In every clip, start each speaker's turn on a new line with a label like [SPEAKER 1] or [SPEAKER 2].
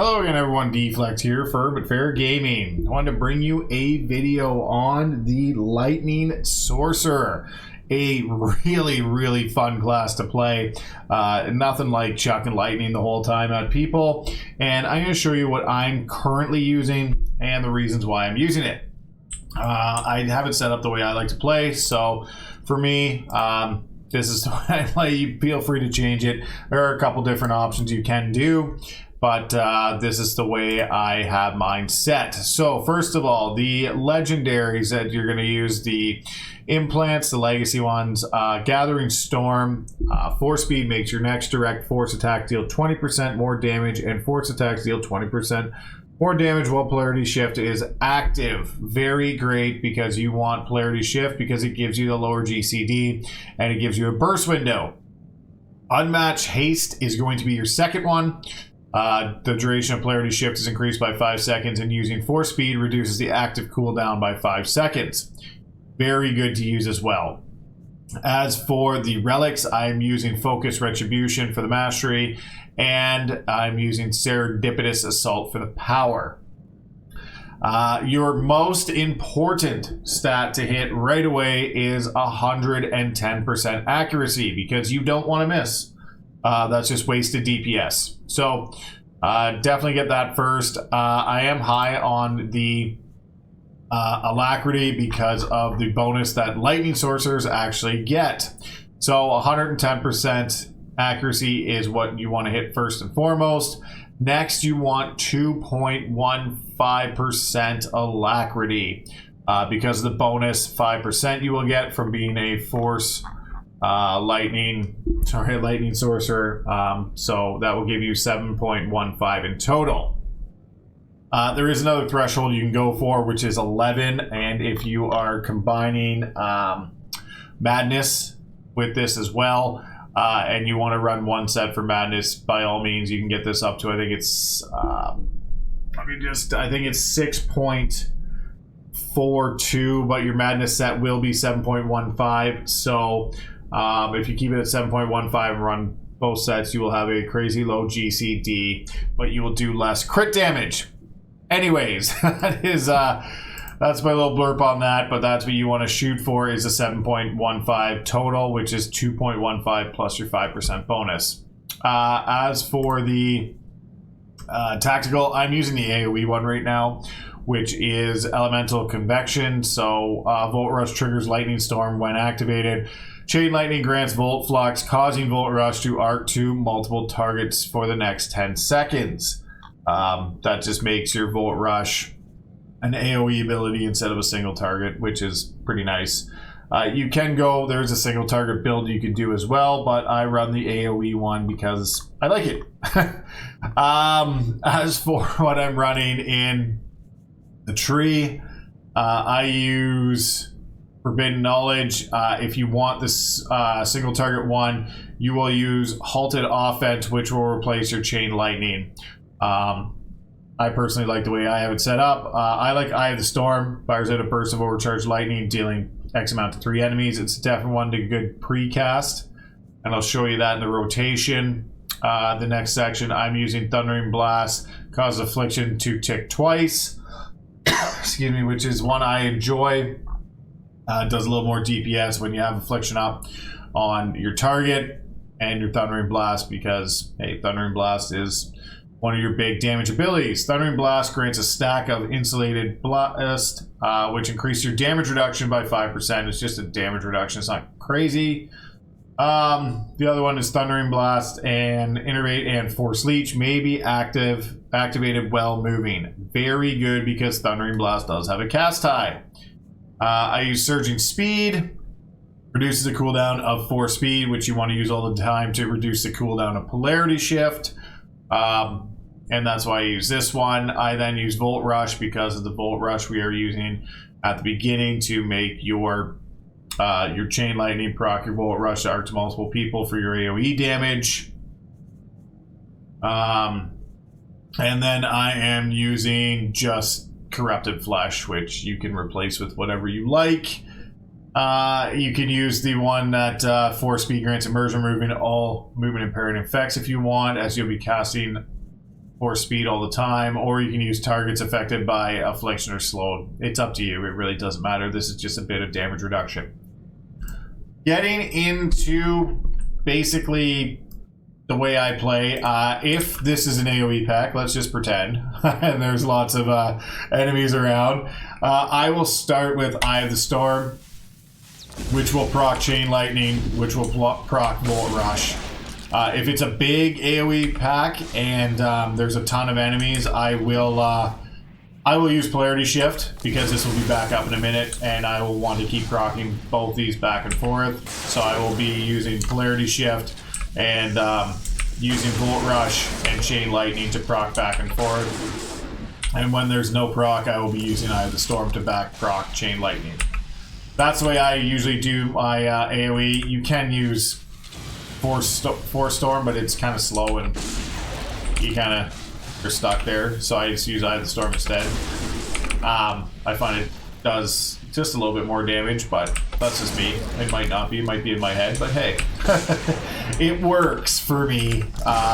[SPEAKER 1] Hello again everyone, Deflect here for But Fair Gaming. I wanted to bring you a video on the Lightning Sorcerer. A really fun class to play. Nothing like chucking lightning the whole time at people. And I'm going to show you what I'm currently using and the reasons why I'm using it. I have it set up the way I like to play, so for me, this is the way I play. You feel free to change it. There are a couple different options you can do, but this is the way I have mine set. So first of all, the legendaries that you're going to use, the implants, the legacy ones, Gathering Storm, Force Speed makes your next direct force attack deal 20% more damage, and force attacks deal 20% more damage while Polarity Shift is active. Very great because you want Polarity Shift because it gives you the lower GCD and it gives you a burst window. Unmatched Haste is going to be your second one. The duration of Polarity Shift is increased by 5 seconds, and using Force Speed reduces the active cooldown by 5 seconds. Very good to use as well. As for the Relics, I'm using Focus Retribution for the Mastery, and I'm using Serendipitous Assault for the Power. Your most important stat to hit right away is 110% accuracy, because you don't want to miss. That's just wasted DPS. So definitely get that first. I am high on the Alacrity because of the bonus that Lightning Sorcerers actually get. So 110% accuracy is what you want to hit first and foremost. Next, you want 2.15% Alacrity because of the bonus 5% you will get from being a Force Lightning Sorcerer. So that will give you 7.15 in total. There is another threshold you can go for, which is 11, and if you are combining Madness with this as well, and you want to run one set for Madness, by all means, you can get this up to, I think it's 6.42, but your Madness set will be 7.15. So if you keep it at 7.15 and run both sets, you will have a crazy low GCD, but you will do less crit damage. Anyways, that's my little blurb on that, but that's what you want to shoot for, is a 7.15 total, which is 2.15 plus your 5% bonus. As for the tactical, I'm using the AoE one right now, which is Elemental Convection. So Volt Rush triggers Lightning Storm when activated. Chain Lightning grants Volt Flux, causing Volt Rush to arc to multiple targets for the next 10 seconds. That just makes your Volt Rush an AoE ability instead of a single target, which is pretty nice. You can go, there's a single target build you can do as well, but I run the AoE one because I like it. As for what I'm running in the tree, I use Forbidden Knowledge. If you want this single target one, you will use Halted Offense, which will replace your Chain Lightning. I personally like the way I have it set up. I like Eye of the Storm. Fires out a burst of overcharged lightning, dealing X amount to 3 enemies. It's definitely one to good precast, and I'll show you that in the rotation. The next section, I'm using Thundering Blast, causes Affliction to tick twice. Excuse me, which is one I enjoy. Does a little more DPS when you have Affliction up on your target and your Thundering Blast, because hey, Thundering Blast is one of your big damage abilities. Thundering Blast grants a stack of Insulated Blast, which increases your damage reduction by 5%. It's just a damage reduction. It's not crazy. The other one is Thundering Blast and Innervate and Force Leech may be activated while moving. Very good because Thundering Blast does have a cast tie. I use Surging Speed. Reduces the cooldown of Force Speed, which you want to use all the time to reduce the cooldown of Polarity Shift. And that's why I use this one. I then use Volt Rush because of the Volt Rush we are using at the beginning to make your Chain Lightning proc your Volt Rush to arc to multiple people for your AoE damage. And then I am using just Corrupted Flesh, which you can replace with whatever you like. You can use the one that Force Speed grants immersion, removing all movement impairing effects if you want, as you'll be casting force speed all the time, or you can use targets affected by affliction or slowed. It's up to you. It really doesn't matter. This is just a bit of damage reduction. Getting into basically the way I play, if this is an AoE pack, let's just pretend, and there's lots of enemies around, I will start with Eye of the Storm, which will proc Chain Lightning, which will proc Volt Rush. If it's a big AoE pack and there's a ton of enemies, I will use Polarity Shift, because this will be back up in a minute, and I will want to keep procking both these back and forth. So I will be using Polarity Shift and using Volt Rush and Chain Lightning to proc back and forth. And when there's no proc, I will be using Eye of the Storm to back proc Chain Lightning. That's the way I usually do my AoE. You can use Force Storm, but it's kind of slow and you kind of are stuck there. So I just use Eye of the Storm instead. I find it does just a little bit more damage, but that's just me. It might not be. It might be in my head, but hey. It works for me.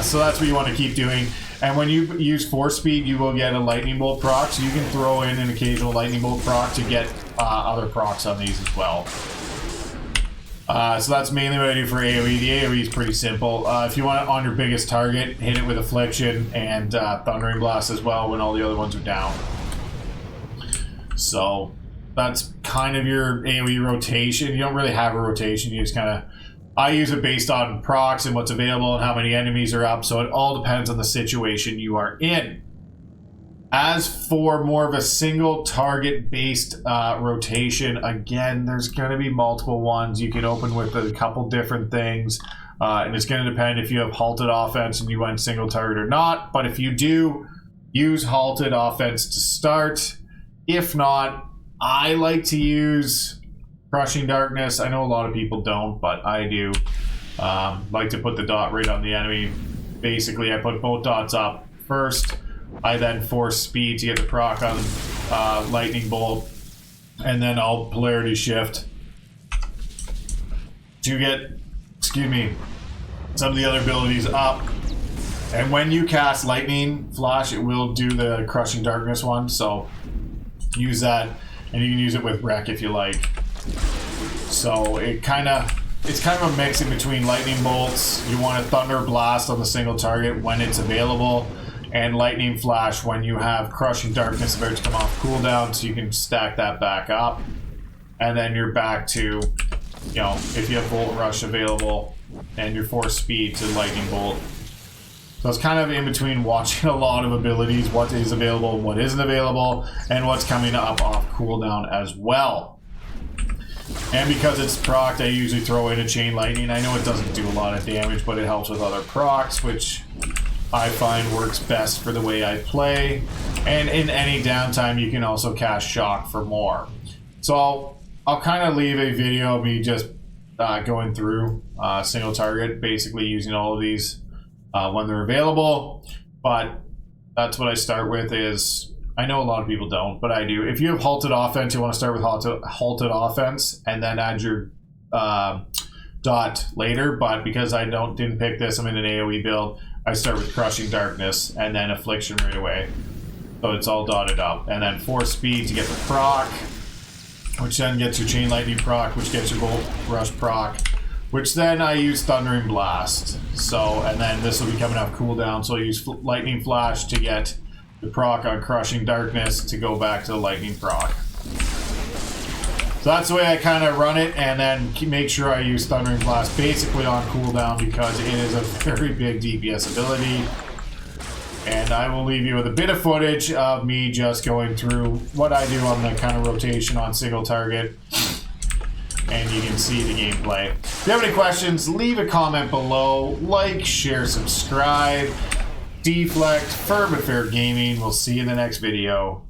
[SPEAKER 1] So that's what you want to keep doing. And when you use Force Speed, you will get a Lightning Bolt proc, so you can throw in an occasional Lightning Bolt proc to get other procs on these as well. So that's mainly what I do for AoE. The AoE is pretty simple. If you want it on your biggest target, hit it with Affliction and Thundering Blast as well when all the other ones are down. So that's kind of your AoE rotation. You don't really have a rotation. You just kind of... I use it based on procs and what's available and how many enemies are up, so it all depends on the situation you are in. As for more of a single target based rotation, again, there's going to be multiple ones. You can open with a couple different things, and it's going to depend if you have halted offense and you went single target or not. But if you do, use halted offense to start. If not, I like to use Crushing Darkness. I know a lot of people don't, but I do. Like to put the dot right on the enemy. Basically, I put both dots up first. I then force speed to get the proc on Lightning Bolt, and then I'll Polarity Shift to get, some of the other abilities up. And when you cast Lightning Flash, it will do the Crushing Darkness one, so use that, and you can use it with Wreck if you like. So it's kind of a mix in between Lightning Bolts. You want to Thunder Blast on the single target when it's available, and Lightning Flash when you have Crushing Darkness about to come off cooldown, so you can stack that back up. And then you're back to, if you have Volt Rush available and your Force Speed to Lightning Bolt. So it's kind of in between watching a lot of abilities, what is available and what isn't available, and what's coming up off cooldown as well. And because it's procced, I usually throw in a Chain Lightning. I know it doesn't do a lot of damage, but it helps with other procs, which I find works best for the way I play. And in any downtime, you can also cast Shock for more. So I'll kind of leave a video of me just going through single target, basically using all of these when they're available. But that's what I start with. Is I know a lot of people don't, but I do. If you have halted offense, you want to start with halted offense and then add your dot later. But because I didn't pick this, I'm in an AoE build, I start with Crushing Darkness and then Affliction right away. So it's all dotted up. And then Force Speed to get the proc, which then gets your Chain Lightning proc, which gets your Volt Rush proc, which then I use Thundering Blast. So, and then this will be coming off cooldown, so I use Lightning Flash to get the proc on Crushing Darkness to go back to the Lightning proc. So that's the way I kind of run it, and then make sure I use Thundering Blast basically on cooldown because it is a very big DPS ability. And I will leave you with a bit of footage of me just going through what I do on the kind of rotation on single target. And you can see the gameplay. If you have any questions, leave a comment below. Like, share, subscribe. Deflect, Fair Gaming. We'll see you in the next video.